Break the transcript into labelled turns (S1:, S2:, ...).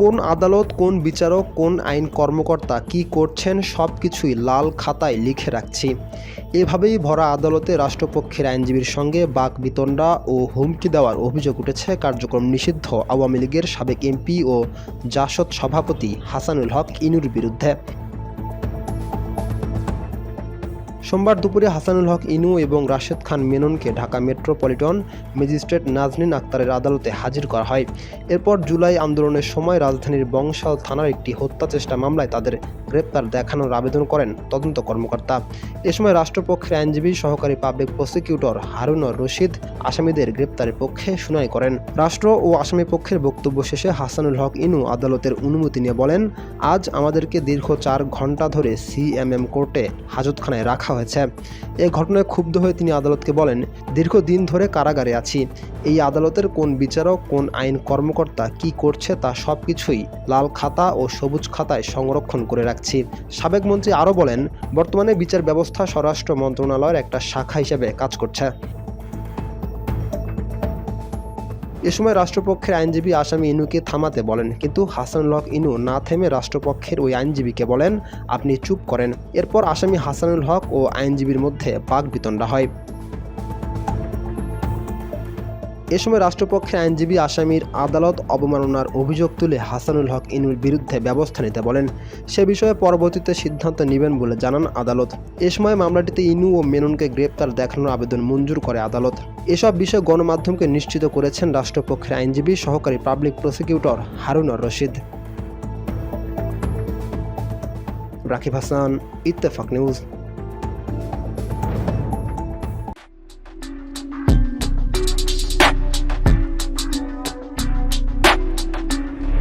S1: কোন আদালত, কোন বিচারক, কোন আইন কর্মকর্তা কী করছেন সব কিছুই লাল খাতায় লিখে রাখছি। এভাবেই ভরা আদালতে রাষ্ট্রপক্ষের আইনজীবীর সঙ্গে বাকবিতণ্ডা ও হুমকি দেওয়ার অভিযোগ উঠেছে কার্যক্রম নিষিদ্ধ আওয়ামী লীগের সাবেক এমপি ও জাসদ সভাপতি হাসানুল হক ইনুর বিরুদ্ধে। সোমবার দুপুরে হাসানুল হক ইনু এবং রাশেদ খান মেননকে ঢাকা মেট্রোপলিটন ম্যাজিস্ট্রেট নাজনীন আক্তারের আদালতে হাজির করা হয়। এরপর জুলাই আন্দোলনের সময় রাজধানীর বংশাল থানার একটি হত্যা চেষ্টা মামলায় তাদের গ্রেপ্তার দেখানোর আবেদন করেন তদন্ত কর্মকর্তা। এ সময় রাষ্ট্রপক্ষের আইনজীবী সহকারী পাবলিক প্রসিকিউটর হারুনুর রশিদ আসামিদের গ্রেপ্তারের পক্ষে শুনানি করেন। রাষ্ট্র ও আসামি পক্ষের বক্তব্য শেষে হাসানুল হক ইনু আদালতের অনুমতি নিয়ে বলেন, আজ আমাদেরকে দীর্ঘ 4 ঘণ্টা ধরে সিএমএম কোর্টে হাজতখানায় রাখা হয়েছে। এই ঘটনায় ক্ষুব্ধ হয়ে তিনি আদালতকে বলেন, দীর্ঘদিন ধরে কারাগারে আছি। এই আদালতের কোন বিচারক, কোন আইন কর্মকর্তা কি করছে তা সব কিছুই লাল খাতা ও সবুজ খাতায় সংরক্ষণ করে রাখছি। সাবেক মন্ত্রী আরও বলেন, বর্তমানে বিচার ব্যবস্থা স্বরাষ্ট্র মন্ত্রণালয়ের একটা শাখা হিসেবে কাজ করছে। এ সময় রাষ্ট্রপক্ষের আইনজীবী আসামি ইনুকে থামাতে বলেন, কিন্তু হাসানুল হক ইনু না থেমে রাষ্ট্রপক্ষের ওই আইনজীবীকে বলেন, আপনি চুপ করেন। এরপর আসামি হাসানুল হক ও আইনজীবীর মধ্যে বাকবিতণ্ডা হয়। এ সময় রাষ্ট্রপক্ষের আইনজীবী আসামির আদালত অবমাননার অভিযোগ তুলে হাসানুল হক ইনুর বিরুদ্ধে ব্যবস্থা নিতে বলেন। সে বিষয়ে পরবর্তীতে সিদ্ধান্ত নেবেন বলে জানান আদালত। এ সময় মামলাটিতে ইনু ও মেননকে গ্রেপ্তার দেখানোর আবেদন মঞ্জুর করে আদালত। এসব বিষয়ে গণমাধ্যমকে নিশ্চিত করেছেন রাষ্ট্রপক্ষের আইনজীবী সহকারী public prosecutor Harunur Rashid. Rakib Hasan, Ittefaq news.